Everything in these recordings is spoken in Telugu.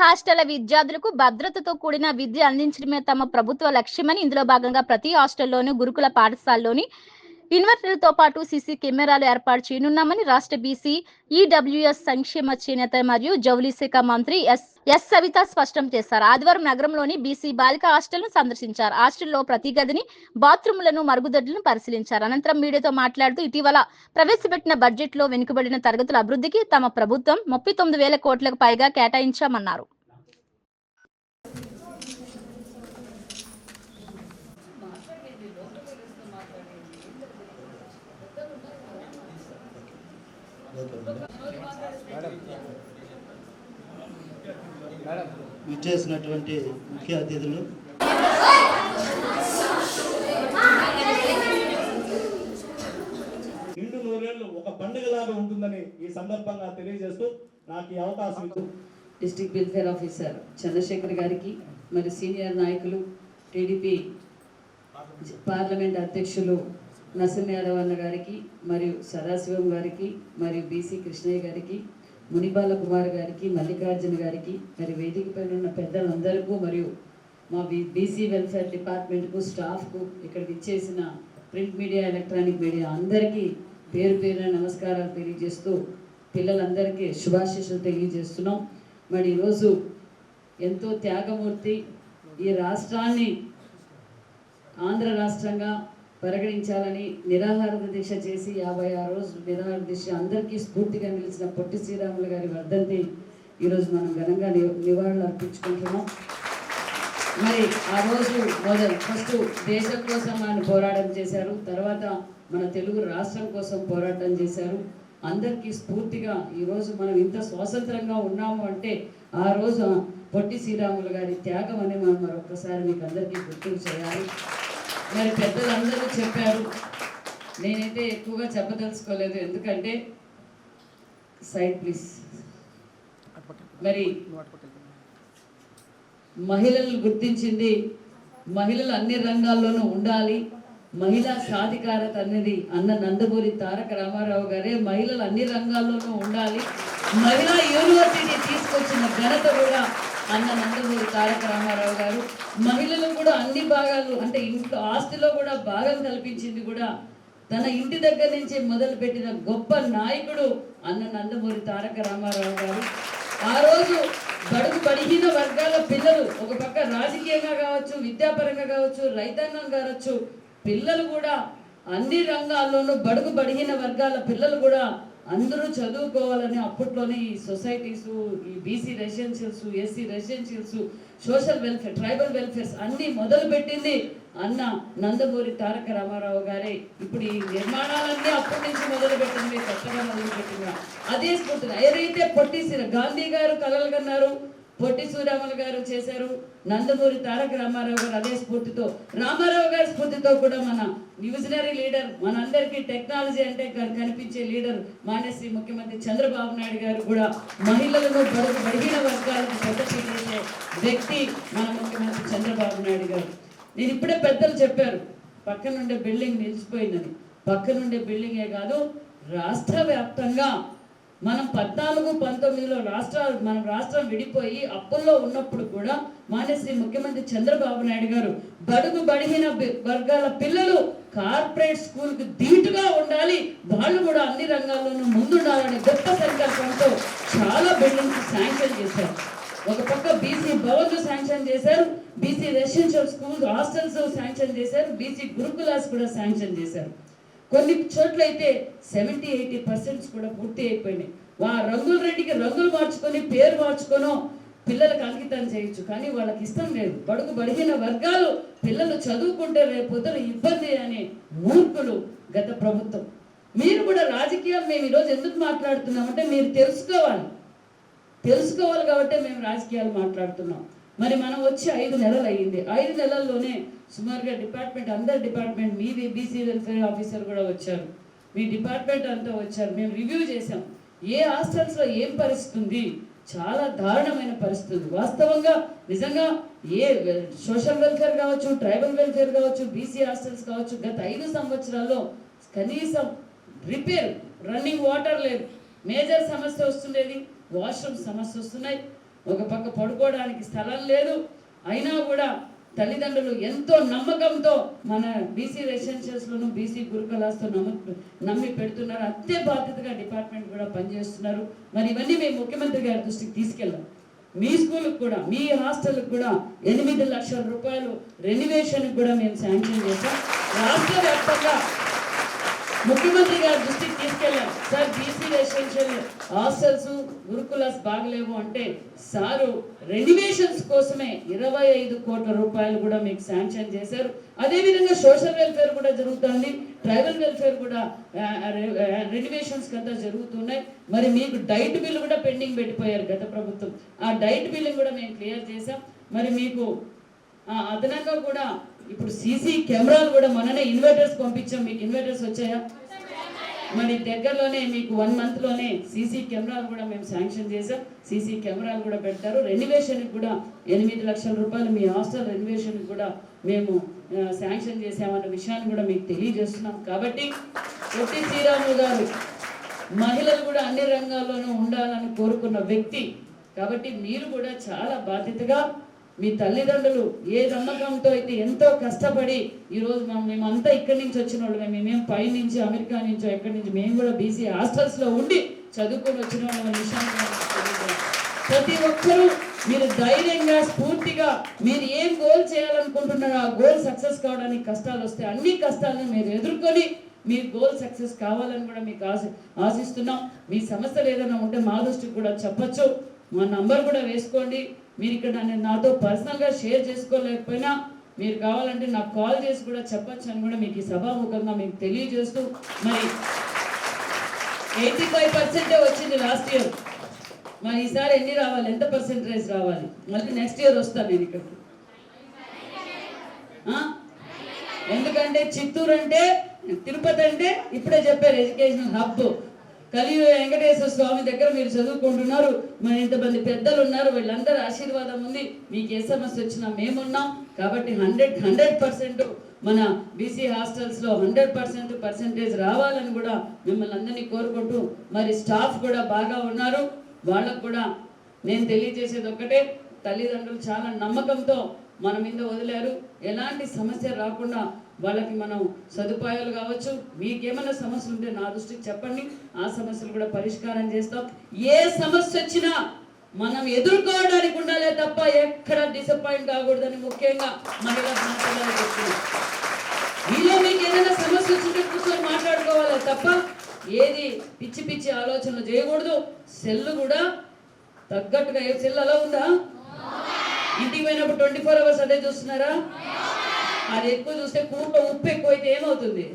హాస్టళ్ల విద్యార్థులకు భద్రతతో కూడిన విద్య అందించడమే తమ ప్రభుత్వ లక్ష్యమని, ఇందులో భాగంగా ప్రతి హాస్టల్లోనూ గురుకుల పాఠశాలలోని ఇన్వర్టర్లతో పాటు సీసీ కెమెరాలు ఏర్పాటు చేయనున్నామని రాష్ట్ర బీసీ ఈడబ్ల్యూఎస్ సంక్షేమ చేనేత మరియు జౌళి శాఖ మంత్రి ఎస్ సవిత స్పష్టం చేశారు. ఆదివారం నగరంలోని బీసీ బాలిక హాస్టల్ను సందర్శించారు. హాస్టల్లో ప్రతి గదిని, బాత్రూములను, మరుగుదొడ్లను పరిశీలించారు. అనంతరం మీడియాతో మాట్లాడుతూ ఇటీవల ప్రవేశపెట్టిన బడ్జెట్లో వెనుకబడిన తరగతుల అభివృద్ధికి తమ ప్రభుత్వం 39,000 కోట్లకు పైగా కేటాయించామన్నారు. విచ్చేసినటువంటి ముఖ్య అతిథులు, నిండు నూరేళ్లు ఒక పండుగలాగా ఉంటుందని ఈ సందర్భంగా తెలియజేస్తూ నాకు ఈ అవకాశం డిస్ట్రిక్ట్ వెల్ఫేర్ ఆఫీసర్ చంద్రశేఖర్ గారికి, మరి సీనియర్ నాయకులు టీడీపీ పార్లమెంట్ అధ్యక్షులు నరసింహ యాదవ్ అన్న గారికి, మరియు సదాశివం గారికి, మరియు బీసీ కృష్ణయ్య గారికి, మునిబాల కుమార్ గారికి, మల్లికార్జున గారికి, మరి వేదిక పైన ఉన్న పెద్దలందరికీ, మరియు మా బీసీ వెల్ఫేర్ డిపార్ట్మెంట్కు, స్టాఫ్కు, ఇక్కడికి ఇచ్చేసిన ప్రింట్ మీడియా, ఎలక్ట్రానిక్ మీడియా అందరికీ పేరు పేరున నమస్కారాలు తెలియజేస్తూ పిల్లలందరికీ శుభాశీస్సులు తెలియజేస్తున్నాం. మరి ఈరోజు ఎంతో త్యాగమూర్తి ఈ రాష్ట్రాన్ని ఆంధ్ర రాష్ట్రంగా పరిగణించాలని నిరాహార దీక్ష చేసి 56 రోజులు నిరాహార దీక్ష అందరికీ స్ఫూర్తిగా నిలిచిన పొట్టి శ్రీరాములు గారి వర్ధంతి ఈరోజు మనం ఘనంగా నివాళులు అర్పించుకుంటున్నాం. మరి ఆ రోజు ఫస్ట్ దేశం కోసం ఆయన పోరాటం చేశారు, తర్వాత మన తెలుగు రాష్ట్రం కోసం పోరాటం చేశారు. అందరికీ స్ఫూర్తిగా ఈరోజు మనం ఇంత స్వాతంత్రంగా ఉన్నాము అంటే ఆ రోజు పొట్టి శ్రీరాములు గారి త్యాగం అని మనం మరొకసారి మీకు అందరికీ గుర్తు చేయాలి. మరి పెద్దలందరూ చెప్పారు, నేనైతే ఎక్కువగా చెప్పదలుచుకోలేదు, ఎందుకంటే సైడ్ ప్లీజ్. మరి మహిళలను గుర్తించింది, మహిళలు అన్ని రంగాల్లోనూ ఉండాలి, మహిళా సాధికారత అనేది అన్న నందమూరి తారక రామారావు గారే మహిళలు అన్ని రంగాల్లోనూ ఉండాలి, మహిళా యూనివర్సిటీ తీసుకొచ్చిన ఘనత కూడా అన్న నందమూరి తారక రామారావు గారు. మహిళలు కూడా అన్ని భాగాలు అంటే ఇంట్లో ఆస్తిలో కూడా భాగం కల్పించింది కూడా తన ఇంటి దగ్గర నుంచి మొదలుపెట్టిన గొప్ప నాయకుడు అన్న నందమూరి తారక రామారావు గారు. ఆ రోజు బడుగు బలహీన వర్గాల పిల్లలు ఒక పక్క రాజకీయంగా కావచ్చు, విద్యాపరంగా కావచ్చు, రైతాంగం కావచ్చు, పిల్లలు కూడా అన్ని రంగాల్లోనూ బడుగు బలహీన వర్గాల పిల్లలు కూడా అందరూ చదువుకోవాలని అప్పట్లోనే ఈ సొసైటీస్, ఈ BC residentials, SC residentials, social welfare, tribal welfares అన్నీ మొదలుపెట్టింది అన్న నందమూరి తారక రామారావు గారే. ఇప్పుడు ఈ నిర్మాణాలన్నీ అప్పటి నుంచి మొదలుపెట్టింది, కొత్తగా మొదలుపెట్టింది. అదే స్ఫూర్తి ఏదైతే పొట్టి గాంధీ గారు కలలు కన్నారు, పొట్టి శ్రీరాములు గారు చేశారు, నందమూరి తారక రామారావు గారు అదే స్ఫూర్తితో, రామారావు గారి స్ఫూర్తితో కూడా మన విజనరీ లీడర్, మనందరికీ టెక్నాలజీ అంటే కనిపించే లీడర్ మాన్యశ్రీ ముఖ్యమంత్రి చంద్రబాబు నాయుడు గారు కూడా మహిళలను బలహీన వర్గాలకు పెద్దపీట వేసే వ్యక్తి మన ముఖ్యమంత్రి చంద్రబాబు నాయుడు గారు. నేను ఇప్పుడే పెద్దలు చెప్పారు పక్కనుండే బిల్డింగ్ నిలిచిపోయిందని. పక్కనుండే బిల్డింగే కాదు, రాష్ట్ర వ్యాప్తంగా మనం 14-19లో మన రాష్ట్రం విడిపోయి అప్పుల్లో ఉన్నప్పుడు కూడా మాన్యశ్రీ ముఖ్యమంత్రి చంద్రబాబు నాయుడు గారు బడుగు బలహీన వర్గాల పిల్లలు కార్పొరేట్ స్కూల్కి ధీటుగా ఉండాలి, వాళ్ళు కూడా అన్ని రంగాల్లోనూ ముందుండాలనే గొప్ప సంకల్పంతో చాలా బిల్డింగ్స్ శాంక్షన్ చేశారు. ఒక పక్క బీసీ భవన్లు శాంక్షన్ చేశారు, BC residential schools, hostels sanction చేశారు, బీసీ గురుకులాస్ కూడా శాంక్షన్ చేశారు. కొన్ని చోట్ల అయితే 70-80% కూడా పూర్తి అయిపోయినాయి. రంగుల రెడ్డికి రంగులు మార్చుకొని పేరు మార్చుకొనో పిల్లలకు అంకితం చేయొచ్చు, కానీ వాళ్ళకి ఇష్టం లేదు. బడుగు బలహీన వర్గాలు పిల్లలు చదువుకుంటే రేపొద్దున ఇబ్బంది అనే మూర్ఖులు గత ప్రభుత్వం. మీరు కూడా రాజకీయాలు మేము ఈరోజు ఎందుకు మాట్లాడుతున్నామంటే మీరు తెలుసుకోవాలి కాబట్టి మేము రాజకీయాలు మాట్లాడుతున్నాం. మరి మనం వచ్చి 5 నెలలు అయ్యింది. 5 నెలల్లోనే సుమారుగా డిపార్ట్మెంట్, అందరి డిపార్ట్మెంట్, మీ బీసీ వెల్ఫేర్ ఆఫీసర్ కూడా వచ్చారు, మీ డిపార్ట్మెంట్ అంతా వచ్చారు, మేము రివ్యూ చేసాం. ఏ హాస్టల్స్లో ఏం పరిస్థితి ఉంది, చాలా దారుణమైన పరిస్థితి. వాస్తవంగా నిజంగా ఏ సోషల్ వెల్ఫేర్ కావచ్చు, ట్రైబల్ వెల్ఫేర్ కావచ్చు, బీసీ హాస్టల్స్ కావచ్చు, గత 5 సంవత్సరాల్లో కనీసం రిపేర్, రన్నింగ్ వాటర్ లేదు, మేజర్ సమస్య వస్తుండేది, వాష్రూమ్ సమస్య వస్తున్నాయి. ఒక పక్క పడుకోవడానికి స్థలం లేదు. అయినా కూడా తల్లిదండ్రులు ఎంతో నమ్మకంతో మన బీసీ రెసిడెన్షియల్స్లోను బీసీ గురుకులాస్తో నమ్మి పెడుతున్నారు. అంతే బాధ్యతగా డిపార్ట్మెంట్ కూడా పనిచేస్తున్నారు. మరి ఇవన్నీ మేము ముఖ్యమంత్రి గారి దృష్టికి తీసుకెళ్ళాం. మీ స్కూల్కి కూడా మీ హాస్టల్కి కూడా 8 లక్షల రూపాయలు రెనోవేషన్కి కూడా మేము శాంక్షన్ చేశాం. రాష్ట్ర వ్యాప్తంగా ముఖ్యమంత్రి గారి దృష్టికి తీసుకెళ్ళాం. Sir BC residential hostels gurukuls బాగలేవు అంటే సారు రెనోవేషన్స్ కోసమే 25 కోట్ల రూపాయలు కూడా మీకు శాంక్షన్ చేశారు. అదేవిధంగా సోషల్ వెల్ఫేర్ కూడా జరుగుతుంది, ట్రైబల్ వెల్ఫేర్ కూడా రెనోవేషన్స్ అంతా జరుగుతున్నాయి. మరి మీకు డైట్ బిల్లు కూడా పెండింగ్ పెట్టిపోయారు గత ప్రభుత్వం. ఆ డైట్ బిల్లు కూడా మేము క్లియర్ చేసాం. మరి మీకు అదనంగా కూడా ఇప్పుడు సీసీ కెమెరాలు కూడా మొన్ననే ఇన్వర్టర్స్ పంపించాం. మీకు ఇన్వర్టర్స్ వచ్చాయా? మరి దగ్గరలోనే మీకు 1 మంత్లోనే సీసీ కెమెరాలు కూడా మేము శాంక్షన్ చేసాం. సీసీ కెమెరాలు కూడా పెడతారు. రెనోవేషన్కి కూడా 8 లక్షల రూపాయలు మీ హాస్టల్ రెనోవేషన్కి కూడా మేము శాంక్షన్ చేసామన్న విషయాన్ని కూడా మీకు తెలియజేస్తున్నాం. కాబట్టి పొట్టి శ్రీరాములు గారు మహిళలు కూడా అన్ని రంగాల్లోనూ ఉండాలని కోరుకున్న వ్యక్తి. కాబట్టి మీరు కూడా చాలా బాధ్యతగా మీ తల్లిదండ్రులు ఏ నమ్మకంతో అయితే ఎంతో కష్టపడి ఈరోజు మేమంతా ఇక్కడి నుంచి వచ్చిన వాళ్ళు, మేమేం పై నుంచి అమెరికా నుంచో ఎక్కడి నుంచి, మేము కూడా బీసీ హాస్టల్స్లో ఉండి చదువుకొని వచ్చిన వాళ్ళ విషయాన్ని ప్రతి ఒక్కరూ మీరు ధైర్యంగా స్ఫూర్తిగా మీరు ఏం గోల్ చేయాలనుకుంటున్నారో ఆ గోల్ సక్సెస్ కావడానికి కష్టాలు వస్తే అన్ని కష్టాలను మీరు ఎదుర్కొని మీ గోల్ సక్సెస్ కావాలని కూడా మీకు ఆశిస్తున్నాం. మీ సమస్యలు ఏదైనా ఉంటే మా దృష్టికి కూడా చెప్పచ్చు. మా నంబర్ కూడా వేసుకోండి. మీరు ఇక్కడ నాతో పర్సనల్గా షేర్ చేసుకోలేకపోయినా మీరు కావాలంటే నాకు కాల్ చేసి కూడా చెప్పచ్చు అని కూడా మీకు ఈ సభాముఖంగా మీకు తెలియజేస్తూ, మరి 85% వచ్చింది లాస్ట్ ఇయర్. మరి ఈసారి ఎన్ని రావాలి, ఎంత పర్సెంటేజ్ రావాలి? మళ్ళీ నెక్స్ట్ ఇయర్ వస్తాను నేను ఇక్కడికి. ఎందుకంటే చిత్తూరు అంటే తిరుపతి అంటే ఇప్పుడే చెప్పారు ఎడ్యుకేషనల్ హబ్. కలియుగ వెంకటేశ్వర స్వామి దగ్గర మీరు చదువుకుంటున్నారు. మరి ఇంతమంది పెద్దలు ఉన్నారు, వీళ్ళందరూ ఆశీర్వాదం ఉంది. మీకు ఏ సమస్య వచ్చినా మేమున్నాం. కాబట్టి 100% మన బీసీ హాస్టల్స్లో 100% పర్సెంటేజ్ రావాలని కూడా మిమ్మల్ని అందరినీ కోరుకుంటూ, మరి స్టాఫ్ కూడా బాగా ఉన్నారు. వాళ్ళకు కూడా నేను తెలియజేసేది ఒక్కటే, తల్లిదండ్రులు చాలా నమ్మకంతో మన మీద వదిలారు. ఎలాంటి సమస్య రాకుండా వాళ్ళకి మనం సదుపాయాలు కావచ్చు. మీకేమైనా సమస్యలు ఉంటే నా దృష్టికి చెప్పండి, ఆ సమస్యలు కూడా పరిష్కారం చేస్తాం. ఏ సమస్య వచ్చినా మనం ఎదుర్కోవడానికి ఉండాలే తప్ప ఎక్కడ డిసప్పాయింట్ కాకూడదని ముఖ్యంగా మహిళా పిల్లలు చెప్తున్నాం. మీలో మీకు ఏదైనా సమస్య వచ్చింటే కూర్చొని మాట్లాడుకోవాలి తప్ప ఏది పిచ్చి పిచ్చి ఆలోచనలు చేయకూడదు. సెల్లు కూడా తగ్గట్టుగా, ఏ సెల్ అలా ఉందా? ఇంటికి పోయినప్పుడు 24 hours అదే చూస్తున్నారా? అది ఎక్కువ చూస్తే కూరలో ఉప్పు ఎక్కువైతే ఏమవుతుంది?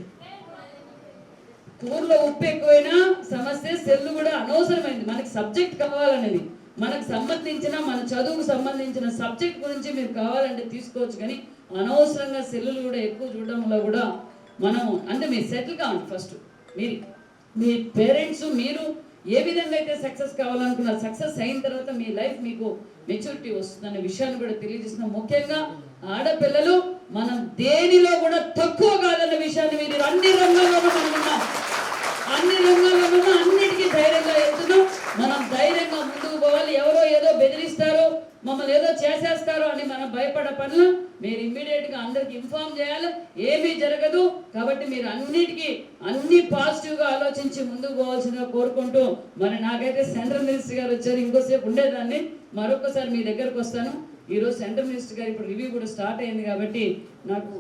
కూరలో ఉప్పు ఎక్కువైనా సమస్య. సెల్లు కూడా అనవసరమైంది. మనకి సబ్జెక్ట్ కావాలనేది, మనకు సంబంధించిన మన చదువుకు సంబంధించిన సబ్జెక్ట్ గురించి మీరు కావాలంటే తీసుకోవచ్చు. కానీ అనవసరంగా సెల్లులు కూడా ఎక్కువ చూడడంలో కూడా మనం అంటే మీరు సెటిల్ కావండి. ఫస్ట్ మీరు మీ పేరెంట్స్ మీరు ఏ విధంగా అయితే సక్సెస్ కావాలనుకున్న సక్సెస్ అయిన తర్వాత మీ లైఫ్ మీకు మెచ్యూరిటీ వస్తుందనే విషయాన్ని కూడా తెలియజేస్తున్నాం. ముఖ్యంగా ఆడపిల్లలు మనం దేనిలో కూడా తక్కువ కాదన్న విషయాన్ని మీరు అన్ని రంగాల్లోనూ మనం ఉన్నాం. అన్ని రంగాల్లోనూ అన్నిటికీ ధైర్యంగా వెళ్తున్నాం. మనం ధైర్యంగా ముందుకు పోవాలి. ఎవరో ఏదో బెదిరిస్తారో మమ్మల్ని ఏదో చేసేస్తారో అని మనం భయపడే పనులు మీరు ఇమ్మీడియట్గా అందరికి ఇన్ఫార్మ్ చేయాలి. ఏమీ జరగదు. కాబట్టి మీరు అన్ని పాజిటివ్గా ఆలోచించి ముందుకు పోవాల్సిందిగా కోరుకుంటూ, మరి నాకైతే సెంట్రల్ మినిస్టర్ గారు వచ్చారు. ఇంకోసేపు ఉండేదాన్ని, మరొకసారి మీ దగ్గరకు వస్తాను. ఈరోజు సెంట్రల్ మినిస్టర్ గారు ఇప్పుడు రివ్యూ కూడా స్టార్ట్ అయింది కాబట్టి నాకు